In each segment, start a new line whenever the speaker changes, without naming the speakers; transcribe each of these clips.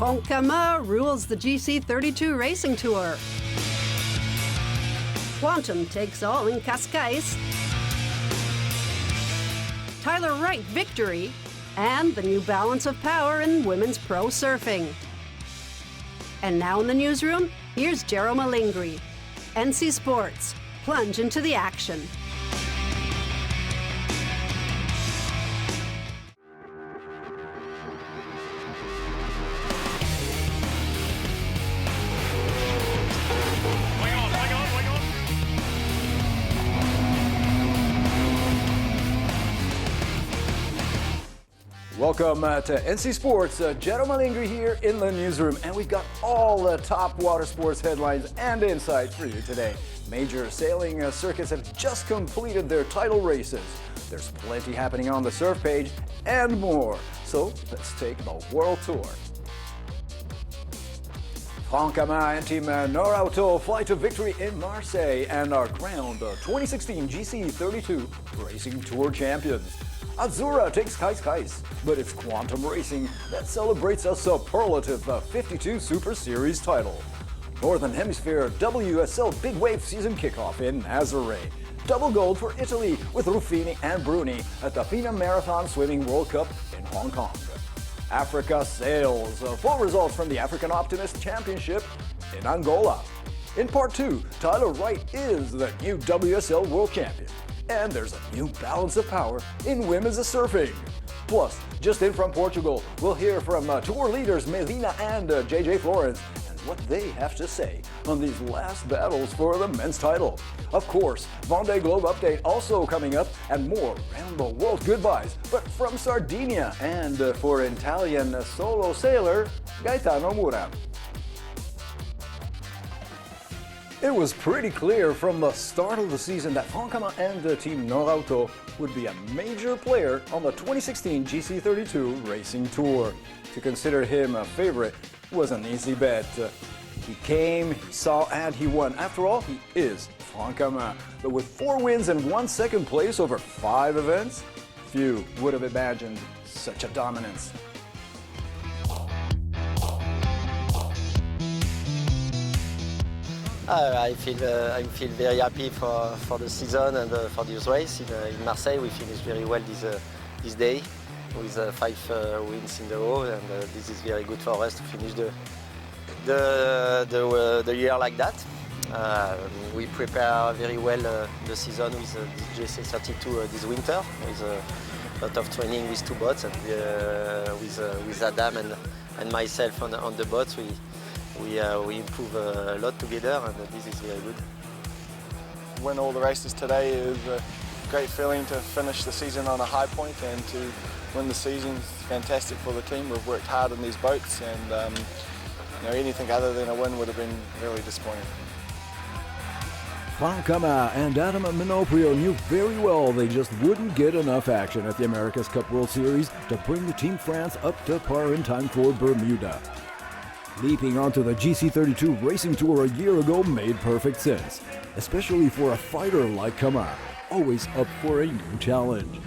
Franck Cammas rules the GC32 Racing Tour. Quantum takes all in Caiscais. Tyler Wright victory, and the new balance of power in women's pro surfing. And now in the newsroom, here's Jero Malingri. NC Sports, plunge into the action.
Welcome to NC Sports. Jero Malingri here in the newsroom, and we've got all the top water sports headlines and insights for you today. Major sailing circuits have just completed their title races. There's plenty happening on the surf page and more. So let's take the World Tour. Franck Cammas and Team Norauto fly to victory in Marseille and are crowned 2016 GC32 Racing Tour Champions. Azzurra takes Caiscais, but it's Quantum Racing that celebrates a superlative 52 Super Series title. Northern Hemisphere WSL Big Wave season kickoff in Nazaré. Double gold for Italy with Ruffini and Bruni at the FINA Marathon Swimming World Cup in Hong Kong. Africa sails. Full results from the African Optimist Championship in Angola. In part 2, Tyler Wright is the new WSL World Champion. And there's a new balance of power in women's surfing. Plus, just in from Portugal, we'll hear from tour leaders Medina and JJ Florence and what they have to say on these last battles for the men's title. Of course, Vendée Globe update also coming up and more round the world goodbyes, but from Sardinia and for Italian solo sailor Gaetano Mura. It was pretty clear from the start of the season that Franck Cammas and Team Norauto would be a major player on the 2016 GC32 Racing Tour. To consider him a favorite was an easy bet. He came, he saw, and he won. After all, he is Franck Cammas. But with 4 wins and 1 second place over 5 events, few would have imagined such a dominance.
I feel very happy for the season and for this race in Marseille. We finished very well this day with 5 wins in a row, and this is very good for us to finish the year like that. We prepare very well the season with the GC32 this winter, with a lot of training with 2 boats, and with Adam and myself on the boats. We improve a lot together, and this is very good.
Win all the races today is a great feeling to finish the season on a high point, and to win the season is fantastic for the team. We've worked hard on these boats, and anything other than a win would have been really disappointing.
Franck Cammas and Adam Minoprio knew very well they just wouldn't get enough action at the America's Cup World Series to bring the Team France up to par in time for Bermuda. Leaping onto the GC32 Racing Tour a year ago made perfect sense, especially for a fighter like Cammas, always up for a new challenge.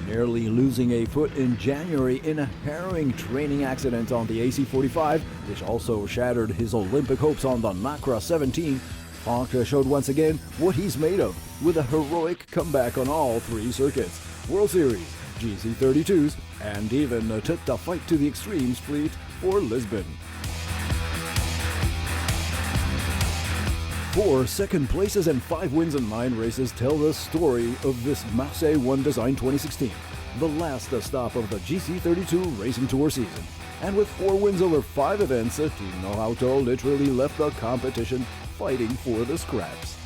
Nearly losing a foot in January in a harrowing training accident on the AC-45, which also shattered his Olympic hopes on the Nacra 17, Franck showed once again what he's made of with a heroic comeback on all 3 circuits: World Series, GC32s, and even took the fight to the extremes fleet for Lisbon. 4 second places and 5 wins in 9 races tell the story of this Marseille One Design 2016, the last stop of the GC32 Racing Tour season. And with 4 wins over 5 events, Team Norauto literally left the competition fighting for the scraps.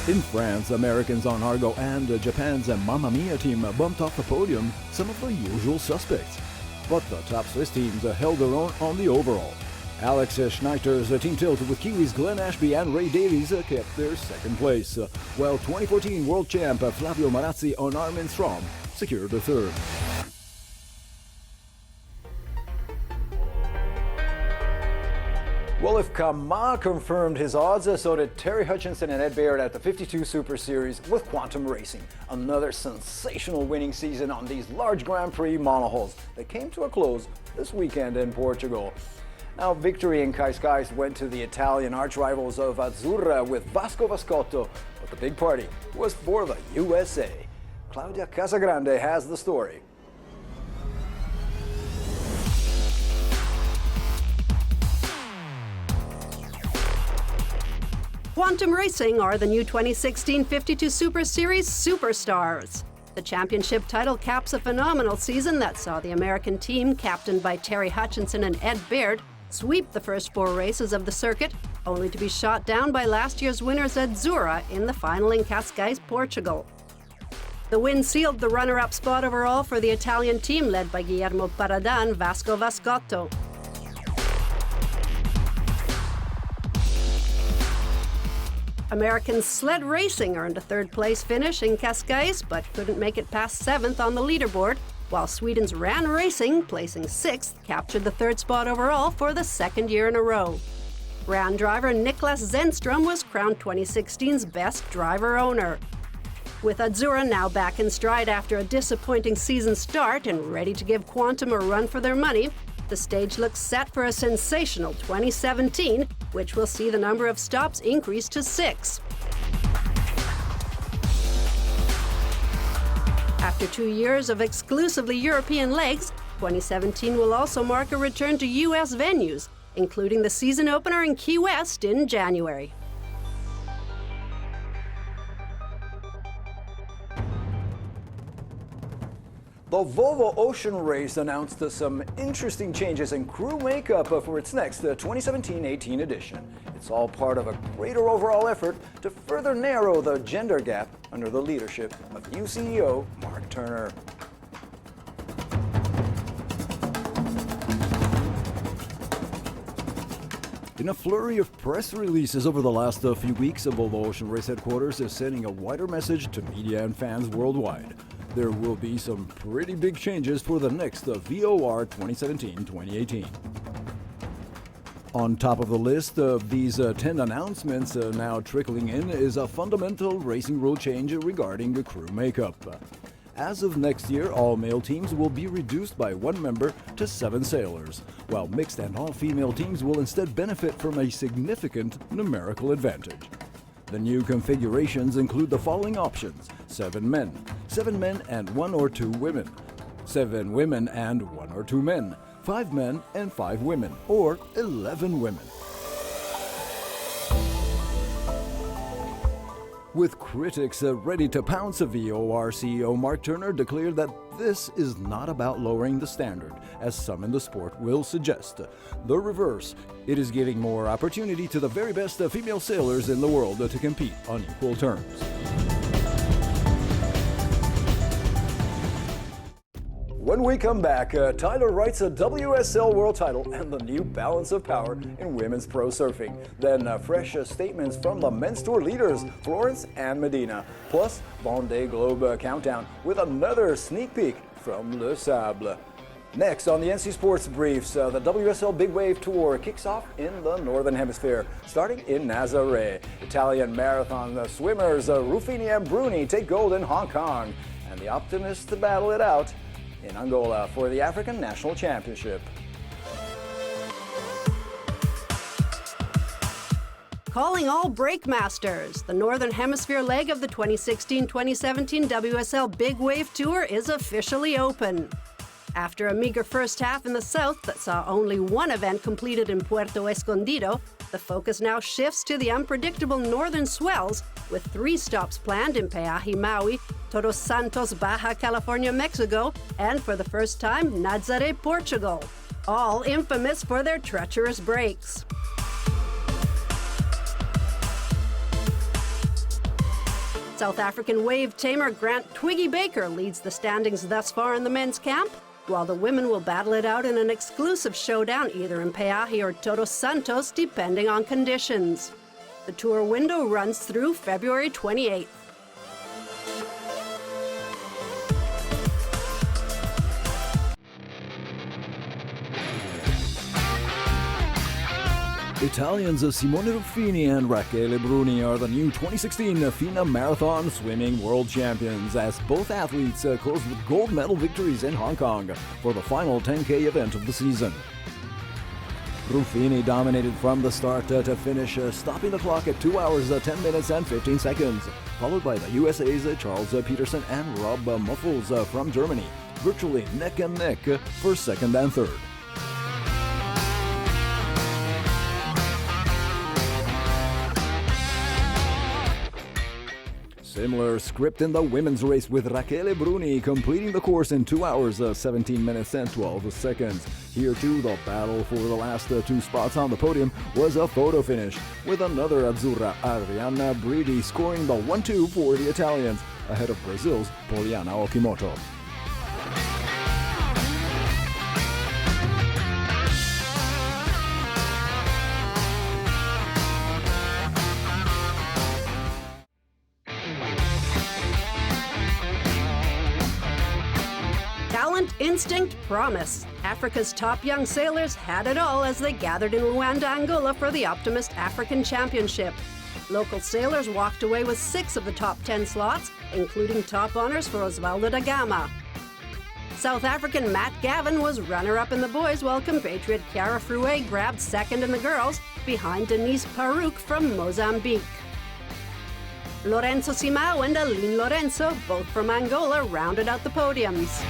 In France, Americans on Argo and Japan's Mamma Mia team bumped off the podium some of the usual suspects. But the top Swiss teams held their own on the overall. Alex Schneider's team tilt with Kiwis Glenn Ashby and Ray Davies kept their second place, while 2014 world champ Flavio Marazzi and Armin Strom secured the third.
Well, Well, if Cammas confirmed his odds, so did Terry Hutchinson and Ed Baird at the 52 Super Series with Quantum Racing. Another sensational winning season on these large Grand Prix monohulls that came to a close this weekend in Portugal. Now, victory in Caiscais went to the Italian arch-rivals of Azzurra with Vasco Vascotto, but the big party was for the USA. Claudia Casagrande has the story.
Quantum Racing are the new 2016 52 Super Series superstars. The championship title caps a phenomenal season that saw the American team, captained by Terry Hutchinson and Ed Baird, sweep the first 4 races of the circuit, only to be shot down by last year's winners Azzurra in the final in Caiscais, Portugal. The win sealed the runner-up spot overall for the Italian team led by Guillermo Paradan, Vasco Vascotto. American Sled Racing earned a third-place finish in Caiscais, but couldn't make it past 7th on the leaderboard, while Sweden's RAN Racing, placing 6th, captured the 3rd spot overall for the 2nd year in a row. RAN driver Niklas Zenström was crowned 2016's best driver owner. With Azzurra now back in stride after a disappointing season start and ready to give Quantum a run for their money, the stage looks set for a sensational 2017, which will see the number of stops increase to 6. After 2 years of exclusively European legs, 2017 will also mark a return to U.S. venues, including the season opener in Key West in January.
The Volvo Ocean Race announced some interesting changes in crew makeup for its next 2017-18 edition. It's all part of a greater overall effort to further narrow the gender gap under the leadership of new CEO Mark Turner.
In a flurry of press releases over the last few weeks, Volvo Ocean Race headquarters is sending a wider message to media and fans worldwide. There will be some pretty big changes for the next VOR 2017-2018. On top of the list of these 10 announcements now trickling in is a fundamental racing rule change regarding the crew makeup. As of next year, all male teams will be reduced by 1 member to 7 sailors, while mixed and all-female teams will instead benefit from a significant numerical advantage. The new configurations include the following options: 7 men and 1 or 2 women, 7 women and 1 or 2 men, 5 men and 5 women, or 11 women. With critics ready to pounce, VOR CEO Mark Turner declared that this is not about lowering the standard, as some in the sport will suggest. The reverse, it is giving more opportunity to the very best female sailors in the world to compete on equal terms.
When we come back, Tyler Wright's a WSL World title and the new balance of power in women's pro surfing. Then fresh statements from the men's tour leaders, Florence and Medina. Plus, Vendée Globe countdown with another sneak peek from Le Sable. Next on the NC Sports Briefs, the WSL Big Wave Tour kicks off in the Northern Hemisphere, starting in Nazaré. Italian marathon swimmers Ruffini and Bruni take gold in Hong Kong, and the Optimists battle it out in Angola for the African National Championship.
Calling all breakmasters, the Northern Hemisphere leg of the 2016-2017 WSL Big Wave Tour is officially open. After a meager first half in the south that saw only 1 event completed in Puerto Escondido, the focus now shifts to the unpredictable northern swells, with 3 stops planned in Peaje, Maui, Todos Santos, Baja California, Mexico, and for the first time, Nazaré, Portugal, all infamous for their treacherous breaks. South African wave tamer Grant Twiggy Baker leads the standings thus far in the men's camp, while the women will battle it out in an exclusive showdown either in Peaje or Todos Santos, depending on conditions. The tour window runs through February 28th.
Italians Simone Ruffini and Gaetano Mura are the new 2016 FINA Marathon Swimming World Champions, as both athletes closed with gold medal victories in Hong Kong for the final 10K event of the season. Ruffini dominated from the start to finish, stopping the clock at 2 hours, 10 minutes and 15 seconds, followed by the USA's Charles Peterson and Rob Muffles from Germany, virtually neck and neck for second and third. Similar script in the women's race, with Gaetano Mura completing the course in 2 hours, 17 minutes and 12 seconds. Here too, the battle for the last two spots on the podium was a photo finish, with another Azzurra, Arianna Bridi, scoring the 1-2 for the Italians, ahead of Brazil's Poliana Okimoto.
Talent, instinct, promise. Africa's top young sailors had it all as they gathered in Luanda, Angola for the Optimist African Championship. Local sailors walked away with 6 of the top 10 slots, including top honors for Osvaldo da Gama. South African Matt Gavin was runner-up in the boys, while compatriot Chiara Fruet grabbed second in the girls, behind Denise Parouk from Mozambique. Lorenzo Simao and Aline Lorenzo, both from Angola, rounded out the podiums.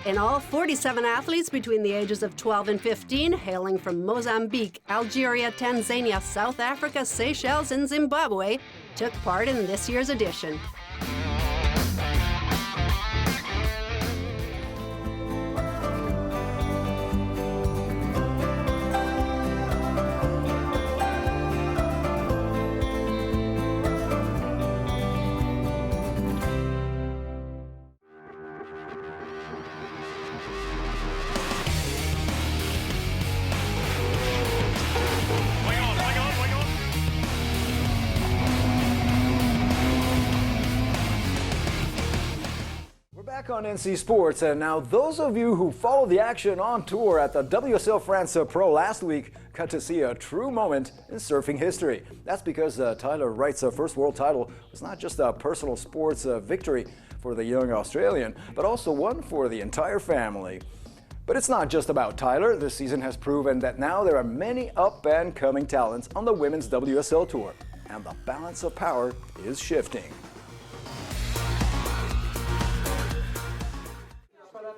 In all, 47 athletes between the ages of 12 and 15, hailing from Mozambique, Algeria, Tanzania, South Africa, Seychelles, and Zimbabwe, took part in this year's edition.
Back on NC Sports, and now those of you who followed the action on tour at the WSL France Pro last week got to see a true moment in surfing history. That's because Tyler Wright's first world title was not just a personal sports victory for the young Australian, but also one for the entire family. But it's not just about Tyler. This season has proven that now there are many up-and-coming talents on the women's WSL tour, and the balance of power is shifting.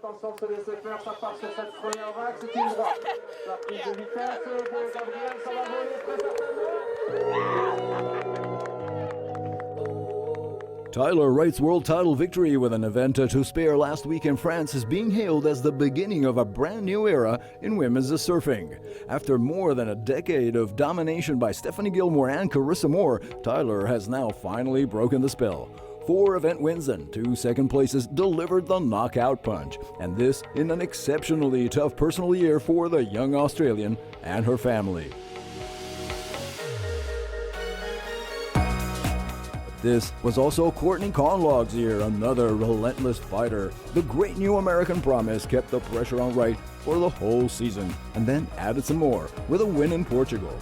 Attention, se laisser faire, ça part sur cette première vague, c'est une droite. La prise de vitesse de Gabriel, ça va voler très certainement.
Tyler Wright's world title victory with an event to spare last week in France is being hailed as the beginning of a brand new era in women's surfing. After more than a decade of domination by Stephanie Gilmore and Carissa Moore, Tyler has now finally broken the spell. 4 event wins and 2 second places delivered the knockout punch, and this in an exceptionally tough personal year for the young Australian and her family. This was also Courtney Conlogue's year, another relentless fighter. The great new American promise kept the pressure on Wright for the whole season, and then added some more with a win in Portugal.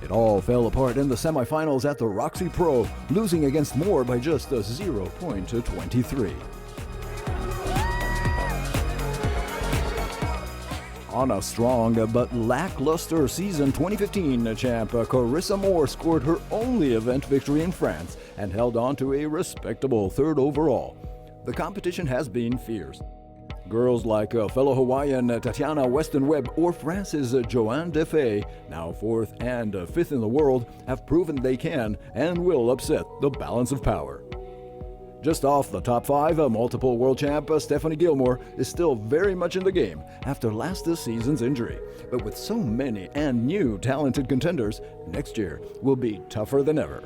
It all fell apart in the semifinals at the Roxy Pro, losing against Moore by just 0.23. On a strong but lackluster season, 2015 champ Carissa Moore scored her only event victory in France and held on to a respectable 3rd overall. The competition has been fierce. Girls like fellow Hawaiian Tatiana Weston-Webb or France's Joanne Defay, now 4th and 5th in the world, have proven they can and will upset the balance of power. Just off the top 5, multiple world champ Stephanie Gilmore is still very much in the game after last season's injury. But with so many and new talented contenders, next year will be tougher than ever.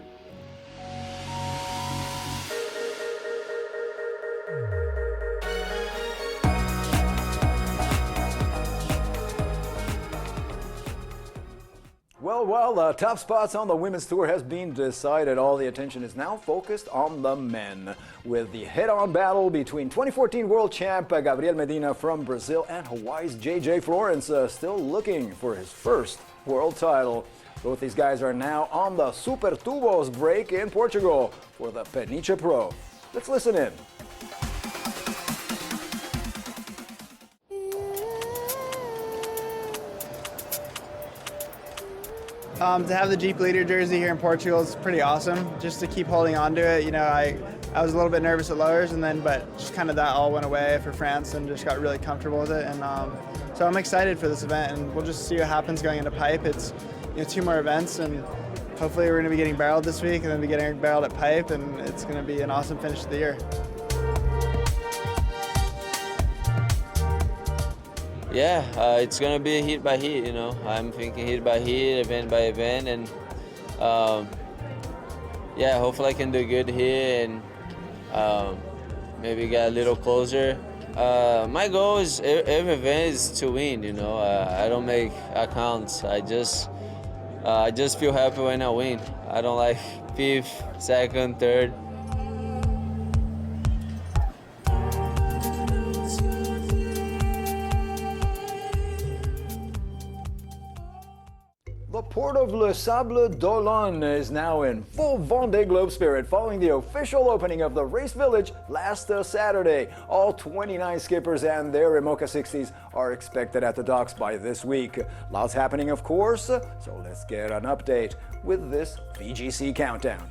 Well, while the top spots on the women's tour has been decided, all the attention is now focused on the men, with the head-on battle between 2014 world champ Gabriel Medina from Brazil and Hawaii's JJ Florence still looking for his first world title. Both these guys are now on the Super Tubos break in Portugal for the Peniche Pro. Let's listen in.
To have the Jeep leader jersey here in Portugal is pretty awesome. Just to keep holding on to it, you know, I was a little bit nervous at lowers, but just kind of that all went away for France and just got really comfortable with it. And so I'm excited for this event, and we'll just see what happens going into pipe. It's 2 more events, and hopefully we're going to be getting barreled this week, and then be getting barreled at pipe, and it's going to be an awesome finish to the year.
Yeah, it's gonna be heat by heat, you know. I'm thinking heat by heat, event by event, and yeah, hopefully I can do good here and maybe get a little closer. My goal is every event is to win, you know. I don't make accounts. I just feel happy when I win. I don't like 5th, 2nd, 3rd.
The port of Le Sable d'Olonne is now in full Vendée Globe spirit following the official opening of the race village last Saturday. All 29 skippers and their Imoca 60s are expected at the docks by this week. Lots happening, of course, so let's get an update with this VGC countdown.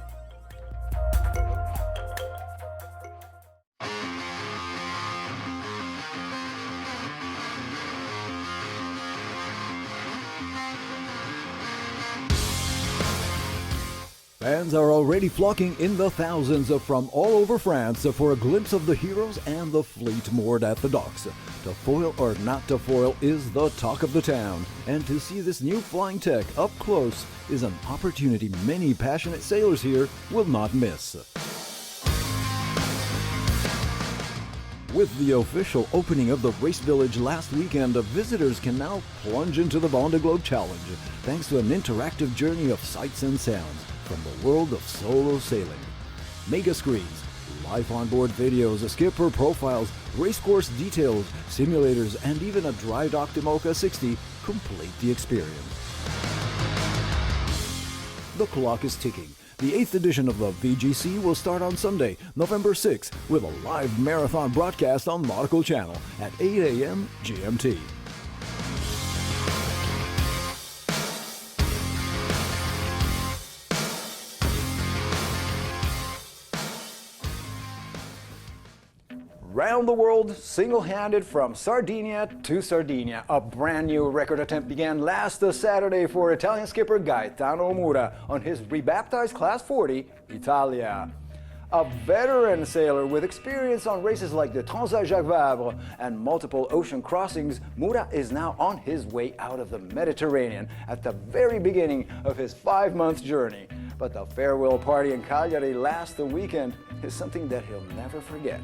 Fans are already flocking in the thousands from all over France for a glimpse of the heroes and the fleet moored at the docks. To foil or not to foil is the talk of the town, and to see this new flying tech up close is an opportunity many passionate sailors here will not miss. With the official opening of the race village last weekend, visitors can now plunge into the Vendée Globe Challenge thanks to an interactive journey of sights and sounds from the world of solo sailing. Mega screens, live onboard videos, skipper profiles, racecourse details, simulators, and even a dry docked Imoca 60 complete the experience. The clock is ticking. The 8th edition of the VGC will start on Sunday, November 6th, with a live marathon broadcast on Nautical Channel at 8 a.m. GMT.
Round the world, single-handed from Sardinia to Sardinia. A brand new record attempt began last Saturday for Italian skipper Gaetano Mura on his rebaptized Class 40 Italia. A veteran sailor with experience on races like the Transat Jacques Vabre and multiple ocean crossings, Mura is now on his way out of the Mediterranean at the very beginning of his 5-month journey. But the farewell party in Cagliari last weekend is something that he'll never forget.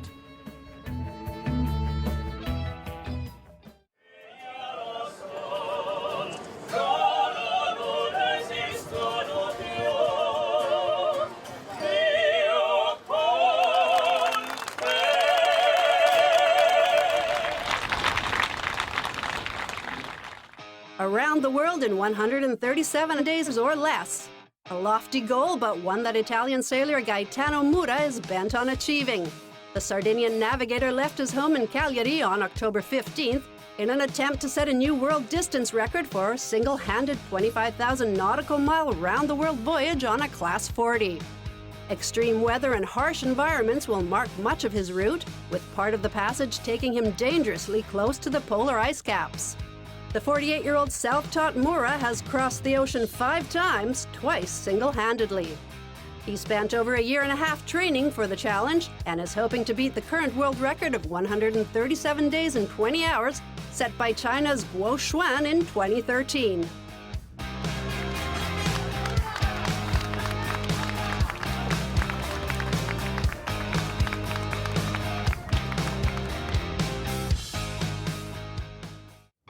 Around the world in 137 days or less. A lofty goal, but one that Italian sailor Gaetano Mura is bent on achieving. The Sardinian navigator left his home in Cagliari on October 15th in an attempt to set a new world distance record for a single-handed 25,000 nautical mile round-the-world voyage on a Class 40. Extreme weather and harsh environments will mark much of his route, with part of the passage taking him dangerously close to the polar ice caps. The 48-year-old self-taught Mura has crossed the ocean 5 times, twice single-handedly. He spent over a year and a half training for the challenge and is hoping to beat the current world record of 137 days and 20 hours set by China's Guo Xuan in 2013.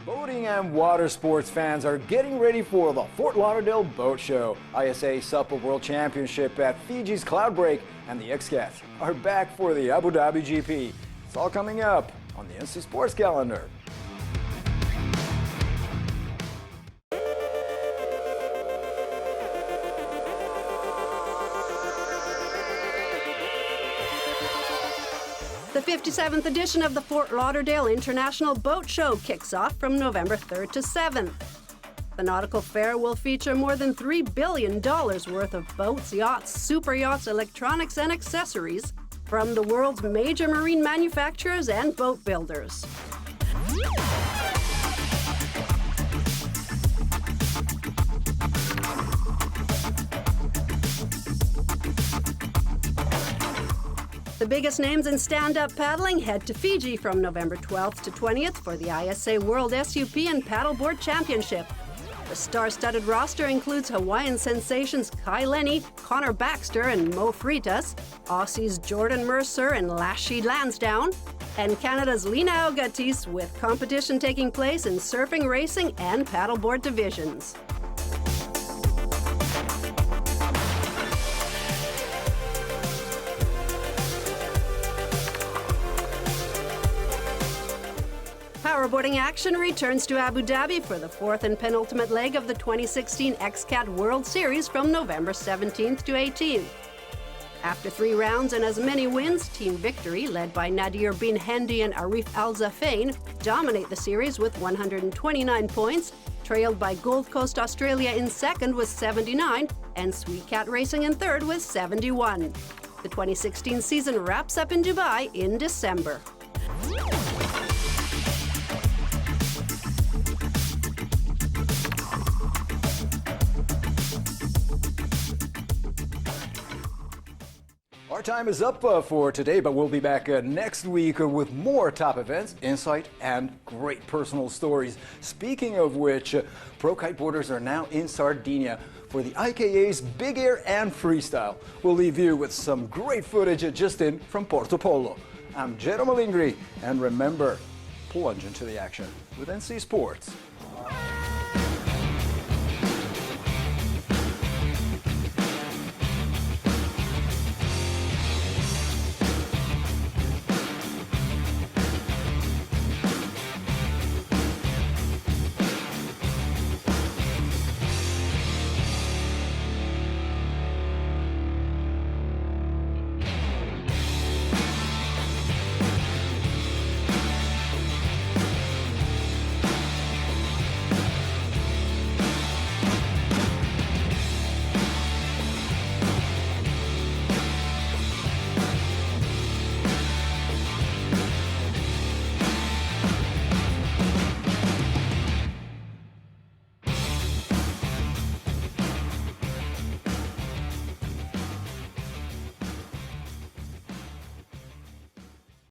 Boating and water sports fans are getting ready for the Fort Lauderdale Boat Show. ISA Supper World Championship at Fiji's Cloudbreak and the X-Cats are back for the Abu Dhabi GP. It's all coming up on the NC Sports calendar.
The 57th edition of the Fort Lauderdale International Boat Show kicks off from November 3rd to 7th. The nautical fair will feature more than $3 billion worth of boats, yachts, super yachts, electronics, and accessories from the world's major marine manufacturers and boat builders. The biggest names in stand-up paddling head to Fiji from November 12th to 20th for the ISA World SUP and Paddleboard Championship. The star-studded roster includes Hawaiian sensations Kai Lenny, Connor Baxter, and Mo Freitas, Aussies Jordan Mercer and Lashy Lansdowne, and Canada's Lina Augatis, with competition taking place in surfing, racing, and paddleboard divisions. Powerboarding action returns to Abu Dhabi for the fourth and penultimate leg of the 2016 X-Cat World Series from November 17th to 18th. After 3 rounds and as many wins, Team Victory, led by Nadir bin Hendi and Arif Al Zafain, dominate the series with 129 points, trailed by Gold Coast Australia in second with 79 and Sweet Cat Racing in third with 71. The 2016 season wraps up in Dubai in December.
Our time is up for today, but we'll be back next week with more top events, insight, and great personal stories. Speaking of which, pro kiteboarders are now in Sardinia for the IKA's Big Air and Freestyle. We'll leave you with some great footage just in from Porto Polo. I'm Gaetano Mura, and remember, plunge into the action with NC Sports.